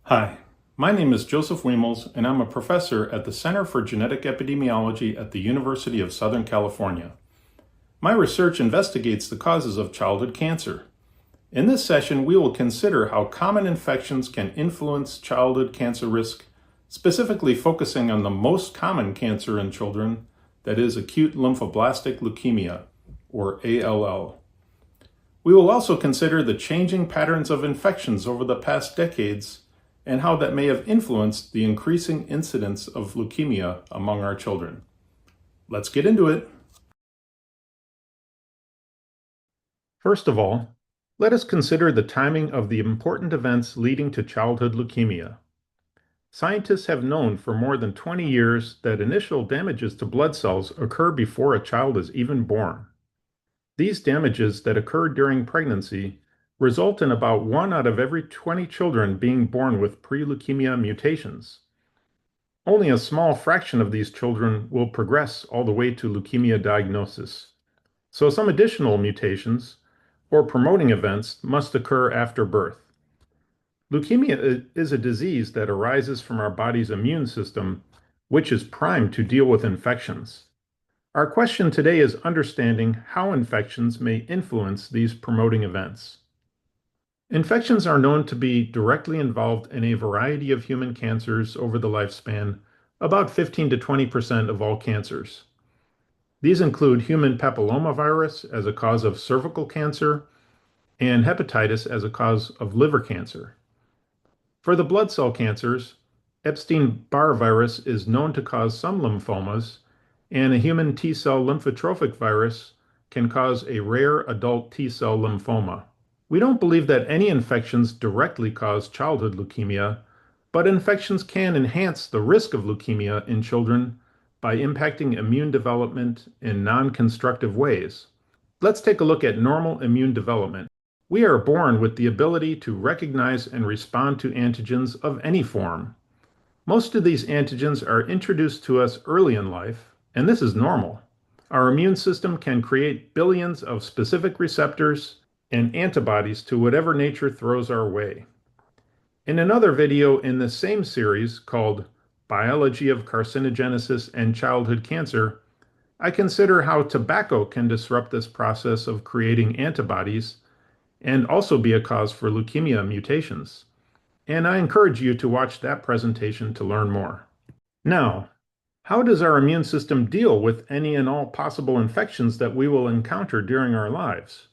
Hi, my name is Joseph Wiemels, and I'm a professor at the Center for Genetic Epidemiology at the University of Southern California. My research investigates the causes of childhood cancer. In this session, we will consider how common infections can influence childhood cancer risk, specifically focusing on the most common cancer in children, that is acute lymphoblastic leukemia, or ALL. We will also consider the changing patterns of infections over the past decades and how that may have influenced the increasing incidence of leukemia among our children. Let's get into it. First of all, let us consider the timing of the important events leading to childhood leukemia. Scientists have known for more than 20 years that initial damages to blood cells occur before a child is even born. These damages that occur during pregnancy result in about 1 out of every 20 children being born with pre-leukemia mutations. Only a small fraction of these children will progress all the way to leukemia diagnosis. So some additional mutations or promoting events must occur after birth. Leukemia is a disease that arises from our body's immune system, which is primed to deal with infections. Our question today is understanding how infections may influence these promoting events. Infections are known to be directly involved in a variety of human cancers over the lifespan, about 15 to 20% of all cancers. These include human papillomavirus as a cause of cervical cancer and hepatitis as a cause of liver cancer. For the blood cell cancers, Epstein-Barr virus is known to cause some lymphomas, and a human T-cell lymphotrophic virus can cause a rare adult T-cell lymphoma. We don't believe that any infections directly cause childhood leukemia, but infections can enhance the risk of leukemia in children by impacting immune development in non-constructive ways. Let's take a look at normal immune development. We are born with the ability to recognize and respond to antigens of any form. Most of these antigens are introduced to us early in life, and this is normal. Our immune system can create billions of specific receptors and antibodies to whatever nature throws our way. In another video in the same series called Biology of Carcinogenesis and Childhood Cancer, I consider how tobacco can disrupt this process of creating antibodies and also be a cause for leukemia mutations. And I encourage you to watch that presentation to learn more. Now, how does our immune system deal with any and all possible infections that we will encounter during our lives?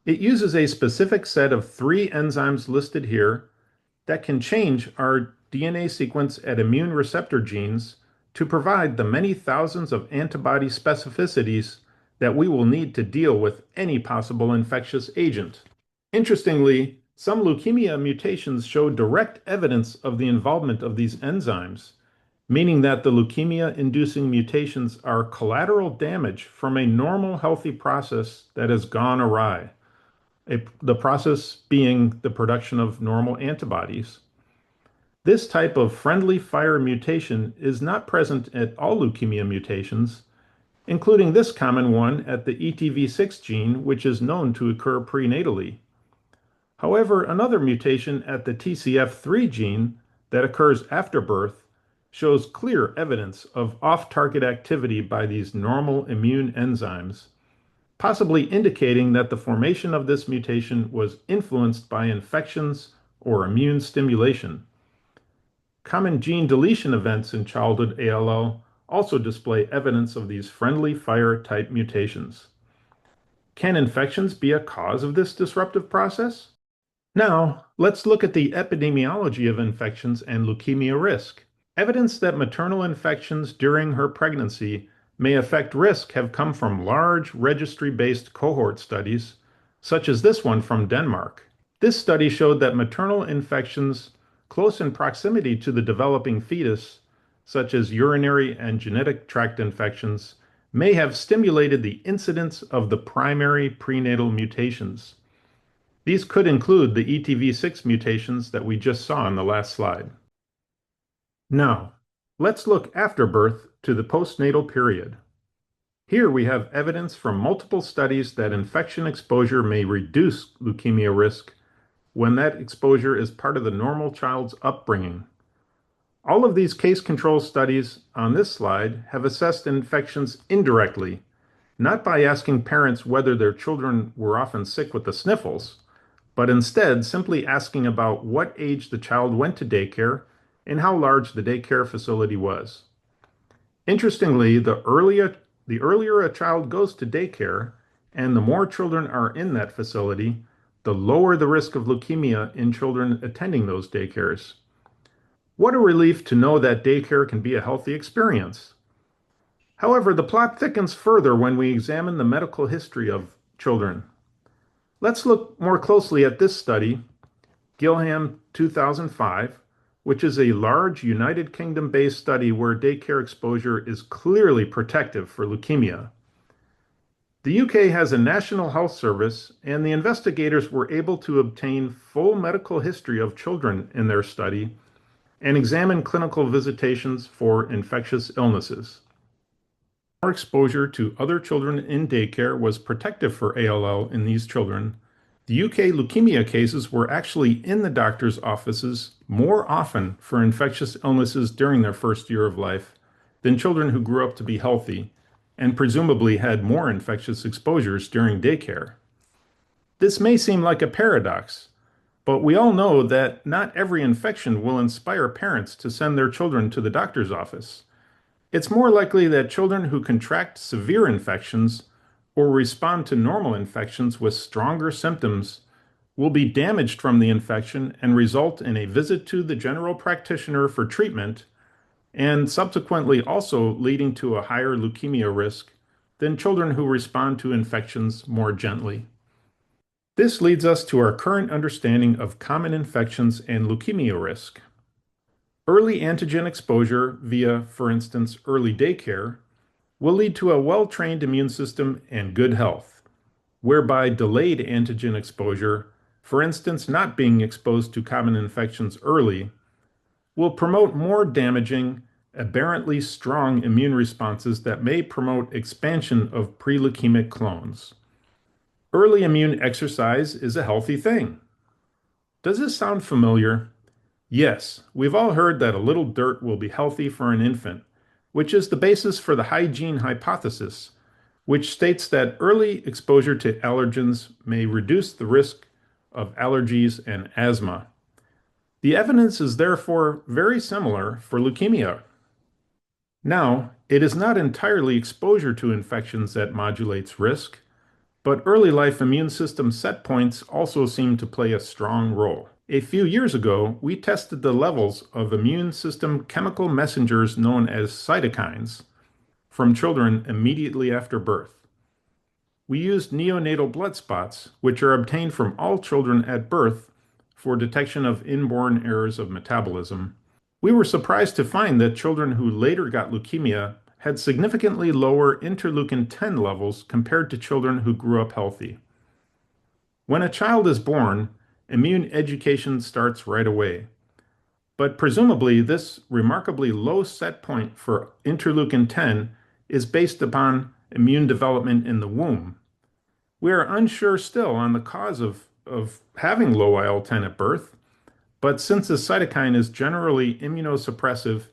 It uses a specific set of 3 enzymes listed here that can change our DNA sequence at immune receptor genes to provide the many thousands of antibody specificities that we will need to deal with any possible infectious agent. Interestingly, some leukemia mutations show direct evidence of the involvement of these enzymes, meaning that the leukemia-inducing mutations are collateral damage from a normal healthy process that has gone awry. The process being the production of normal antibodies. This type of friendly fire mutation is not present at all leukemia mutations, including this common one at the ETV6 gene, which is known to occur prenatally. However, another mutation at the TCF3 gene that occurs after birth shows clear evidence of off-target activity by these normal immune enzymes, possibly indicating that the formation of this mutation was influenced by infections or immune stimulation. Common gene deletion events in childhood ALL also display evidence of these friendly fire type mutations. Can infections be a cause of this disruptive process? Now, let's look at the epidemiology of infections and leukemia risk. Evidence that maternal infections during her pregnancy may affect risk have come from large registry-based cohort studies, such as this one from Denmark. This study showed that maternal infections close in proximity to the developing fetus, such as urinary and genetic tract infections, may have stimulated the incidence of the primary prenatal mutations. These could include the ETV6 mutations that we just saw in the last slide. Now, let's look after birth to the postnatal period. Here we have evidence from multiple studies that infection exposure may reduce leukemia risk when that exposure is part of the normal child's upbringing. All of these case control studies on this slide have assessed infections indirectly, not by asking parents whether their children were often sick with the sniffles, but instead simply asking about what age the child went to daycare and how large the daycare facility was. Interestingly, the earlier a child goes to daycare and the more children are in that facility, the lower the risk of leukemia in children attending those daycares. What a relief to know that daycare can be a healthy experience. However, the plot thickens further when we examine the medical history of children. Let's look more closely at this study, Gilham 2005, which is a large United Kingdom-based study where daycare exposure is clearly protective for leukemia. The UK has a National Health Service, and the investigators were able to obtain full medical history of children in their study and examine clinical visitations for infectious illnesses. More exposure to other children in daycare was protective for ALL in these children. The UK leukemia cases were actually in the doctor's offices more often for infectious illnesses during their first year of life than children who grew up to be healthy and presumably had more infectious exposures during daycare. This may seem like a paradox, but we all know that not every infection will inspire parents to send their children to the doctor's office. It's more likely that children who contract severe infections or respond to normal infections with stronger symptoms will be damaged from the infection and result in a visit to the general practitioner for treatment, and subsequently also leading to a higher leukemia risk than children who respond to infections more gently. This leads us to our current understanding of common infections and leukemia risk. Early antigen exposure via, for instance, early daycare, will lead to a well-trained immune system and good health, whereby delayed antigen exposure, for instance, not being exposed to common infections early, will promote more damaging, aberrantly strong immune responses that may promote expansion of pre-leukemic clones. Early immune exercise is a healthy thing. Does this sound familiar? Yes, we've all heard that a little dirt will be healthy for an infant, which is the basis for the hygiene hypothesis, which states that early exposure to allergens may reduce the risk of allergies and asthma. The evidence is therefore very similar for leukemia. Now, it is not entirely exposure to infections that modulates risk, but early life immune system set points also seem to play a strong role. A few years ago, we tested the levels of immune system chemical messengers known as cytokines from children immediately after birth. We used neonatal blood spots, which are obtained from all children at birth for detection of inborn errors of metabolism. We were surprised to find that children who later got leukemia had significantly lower interleukin-10 levels compared to children who grew up healthy. When a child is born, immune education starts right away. But presumably, this remarkably low set point for interleukin-10 is based upon immune development in the womb. We are unsure still on the cause of having low IL-10 at birth, but since the cytokine is generally immunosuppressive,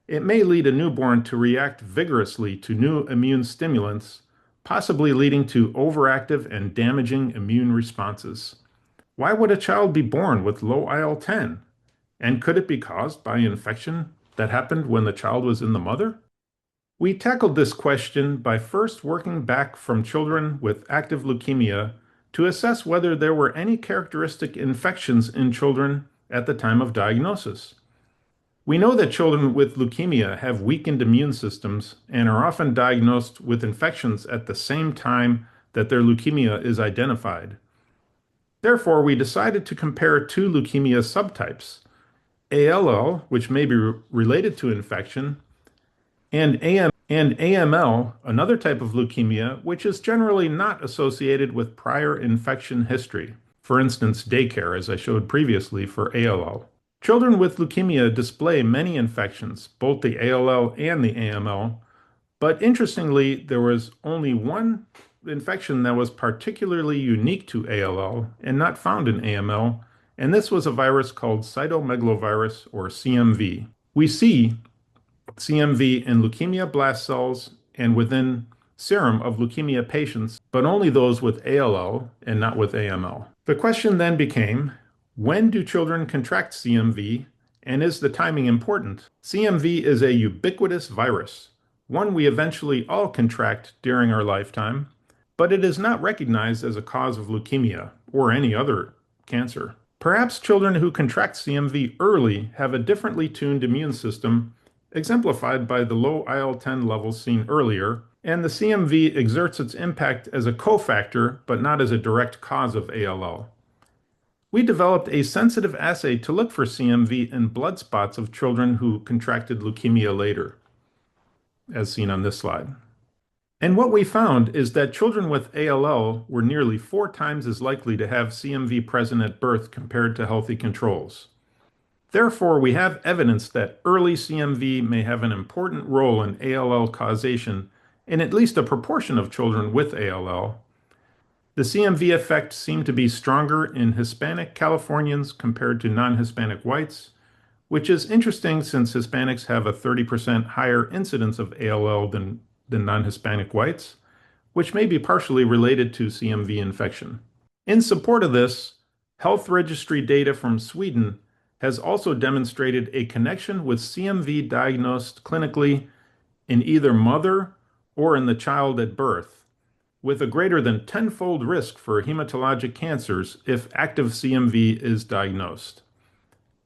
it may lead a newborn to react vigorously to new immune stimulants, possibly leading to overactive and damaging immune responses. Why would a child be born with low IL-10? And could it be caused by infection that happened when the child was in the mother? We tackled this question by first working back from children with active leukemia to assess whether there were any characteristic infections in children at the time of diagnosis. We know that children with leukemia have weakened immune systems and are often diagnosed with infections at the same time that their leukemia is identified. Therefore, we decided to compare two leukemia subtypes, ALL, which may be related to infection, and AML, another type of leukemia, which is generally not associated with prior infection history. For instance, daycare, as I showed previously for ALL. Children with leukemia display many infections, both the ALL and the AML, but interestingly, there was only one infection that was particularly unique to ALL and not found in AML, and this was a virus called cytomegalovirus or CMV. We see CMV in leukemia blast cells and within serum of leukemia patients, but only those with ALL and not with AML. The question then became, when do children contract CMV, and is the timing important? CMV is a ubiquitous virus, one we eventually all contract during our lifetime, but it is not recognized as a cause of leukemia or any other cancer. Perhaps children who contract CMV early have a differently tuned immune system, exemplified by the low IL-10 levels seen earlier, and the CMV exerts its impact as a cofactor but not as a direct cause of ALL. We developed a sensitive assay to look for CMV in blood spots of children who contracted leukemia later, as seen on this slide. And what we found is that children with ALL were nearly 4 times as likely to have CMV present at birth compared to healthy controls. Therefore, we have evidence that early CMV may have an important role in ALL causation in at least a proportion of children with ALL. The CMV effect seemed to be stronger in Hispanic Californians compared to non-Hispanic whites, which is interesting since Hispanics have a 30% higher incidence of ALL than non-Hispanic whites, which may be partially related to CMV infection. In support of this, health registry data from Sweden has also demonstrated a connection with CMV diagnosed clinically in either mother or in the child at birth, with a greater than tenfold risk for hematologic cancers if active CMV is diagnosed.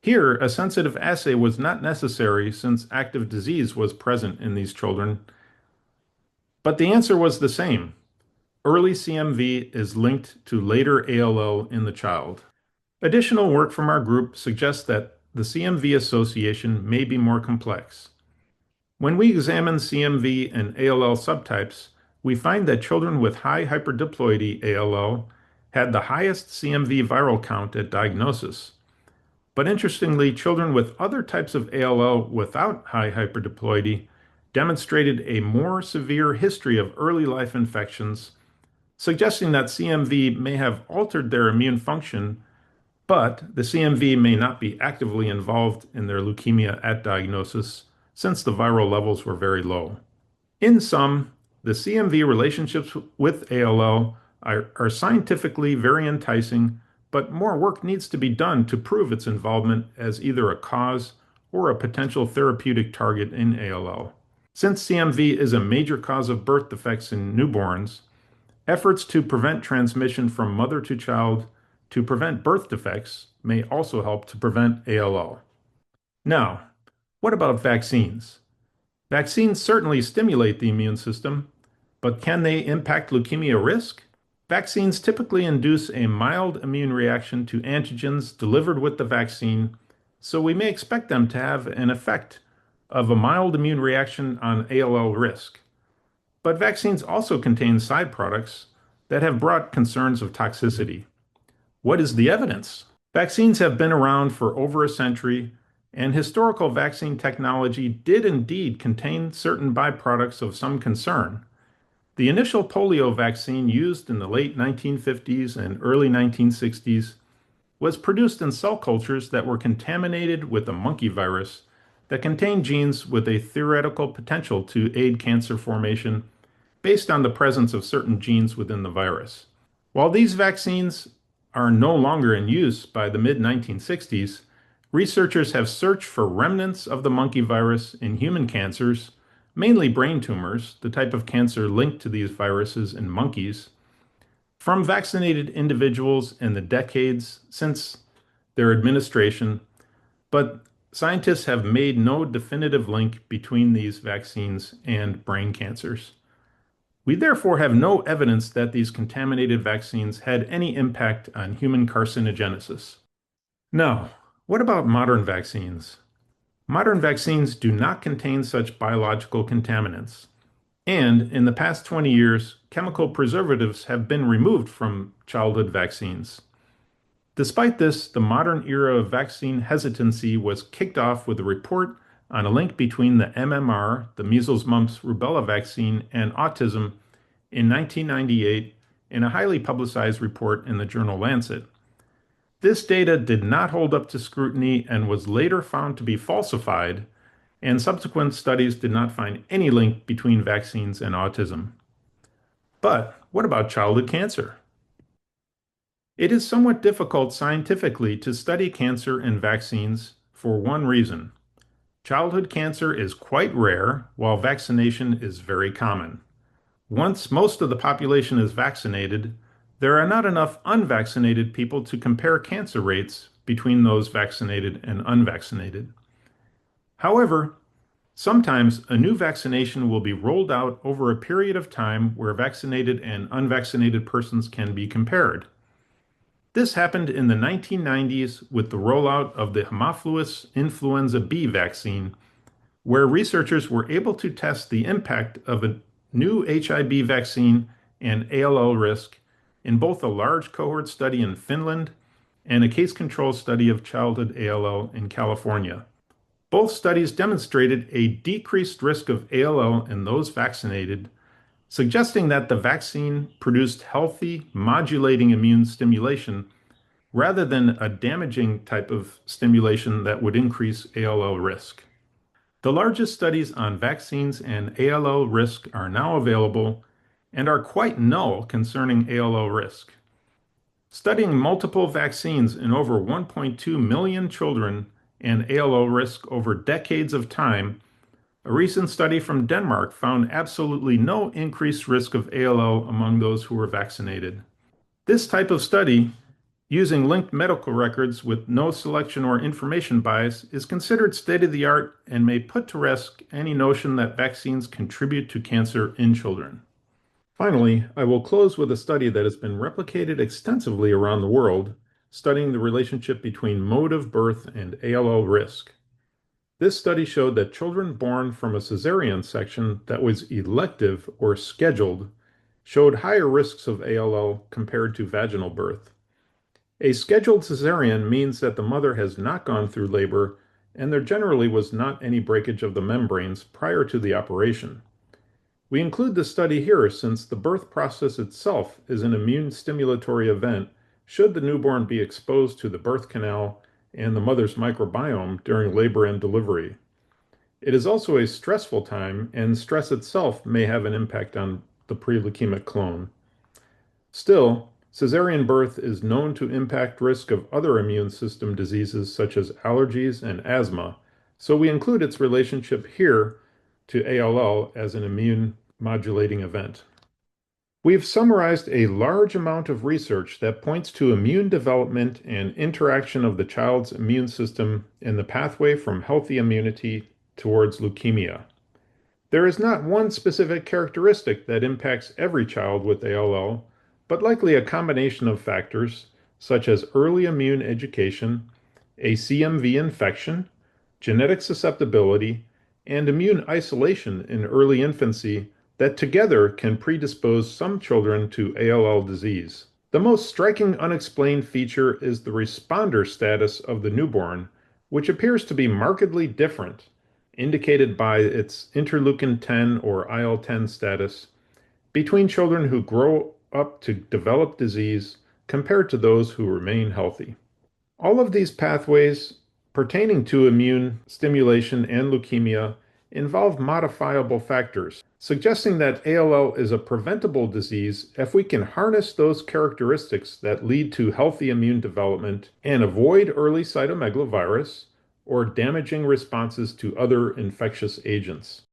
Here, a sensitive assay was not necessary since active disease was present in these children, but the answer was the same. Early CMV is linked to later ALL in the child. Additional work from our group suggests that the CMV association may be more complex. When we examine CMV and ALL subtypes, we find that children with high hyperdiploidy ALL had the highest CMV viral count at diagnosis. But interestingly, children with other types of ALL without high hyperdiploidy demonstrated a more severe history of early life infections, suggesting that CMV may have altered their immune function, but the CMV may not be actively involved in their leukemia at diagnosis, since the viral levels were very low. In sum, the CMV relationships with ALL are scientifically very enticing, but more work needs to be done to prove its involvement as either a cause or a potential therapeutic target in ALL. Since CMV is a major cause of birth defects in newborns, efforts to prevent transmission from mother to child to prevent birth defects may also help to prevent ALL. Now, what about vaccines? Vaccines certainly stimulate the immune system, but can they impact leukemia risk? Vaccines typically induce a mild immune reaction to antigens delivered with the vaccine, so we may expect them to have an effect of a mild immune reaction on ALL risk. But vaccines also contain side products that have brought concerns of toxicity. What is the evidence? Vaccines have been around for over a century, and historical vaccine technology did indeed contain certain byproducts of some concern. The initial polio vaccine used in the late 1950s and early 1960s was produced in cell cultures that were contaminated with a monkey virus that contained genes with a theoretical potential to aid cancer formation based on the presence of certain genes within the virus. While these vaccines are no longer in use by the mid-1960s, researchers have searched for remnants of the monkey virus in human cancers, mainly brain tumors, the type of cancer linked to these viruses in monkeys, from vaccinated individuals in the decades since their administration, but scientists have made no definitive link between these vaccines and brain cancers. We therefore have no evidence that these contaminated vaccines had any impact on human carcinogenesis. Now, what about modern vaccines? Modern vaccines do not contain such biological contaminants. And in the past 20 years, chemical preservatives have been removed from childhood vaccines. Despite this, the modern era of vaccine hesitancy was kicked off with a report on a link between the MMR, the measles, mumps, rubella vaccine, and autism in 1998 in a highly publicized report in the journal Lancet. This data did not hold up to scrutiny and was later found to be falsified, and subsequent studies did not find any link between vaccines and autism. But what about childhood cancer? It is somewhat difficult scientifically to study cancer and vaccines for one reason. Childhood cancer is quite rare, while vaccination is very common. Once most of the population is vaccinated, there are not enough unvaccinated people to compare cancer rates between those vaccinated and unvaccinated. However, sometimes a new vaccination will be rolled out over a period of time where vaccinated and unvaccinated persons can be compared. This happened in the 1990s with the rollout of the Haemophilus influenza B vaccine, where researchers were able to test the impact of a new HIV vaccine and ALL risk in both a large cohort study in Finland and a case control study of childhood ALL in California. Both studies demonstrated a decreased risk of ALL in those vaccinated, suggesting that the vaccine produced healthy, modulating immune stimulation rather than a damaging type of stimulation that would increase ALL risk. The largest studies on vaccines and ALL risk are now available and are quite null concerning ALL risk. Studying multiple vaccines in over 1.2 million children and ALL risk over decades of time, a recent study from Denmark found absolutely no increased risk of ALL among those who were vaccinated. This type of study, using linked medical records with no selection or information bias, is considered state-of-the-art and may put to rest any notion that vaccines contribute to cancer in children. Finally, I will close with a study that has been replicated extensively around the world, studying the relationship between mode of birth and ALL risk. This study showed that children born from a cesarean section that was elective or scheduled showed higher risks of ALL compared to vaginal birth. A scheduled cesarean means that the mother has not gone through labor and there generally was not any breakage of the membranes prior to the operation. We include this study here since the birth process itself is an immune stimulatory event should the newborn be exposed to the birth canal and the mother's microbiome during labor and delivery. It is also a stressful time, and stress itself may have an impact on the pre-leukemic clone. Still, cesarean birth is known to impact risk of other immune system diseases such as allergies and asthma, so we include its relationship here to ALL as an immune modulating event. We've summarized a large amount of research that points to immune development and interaction of the child's immune system in the pathway from healthy immunity towards leukemia. There is not one specific characteristic that impacts every child with ALL, but likely a combination of factors such as early immune education, a CMV infection, genetic susceptibility, and immune isolation in early infancy that together can predispose some children to ALL disease. The most striking unexplained feature is the responder status of the newborn, which appears to be markedly different, indicated by its interleukin 10 or IL-10 status, between children who grow up to develop disease compared to those who remain healthy. All of these pathways pertaining to immune stimulation and leukemia involve modifiable factors, suggesting that ALL is a preventable disease if we can harness those characteristics that lead to healthy immune development and avoid early cytomegalovirus or damaging responses to other infectious agents.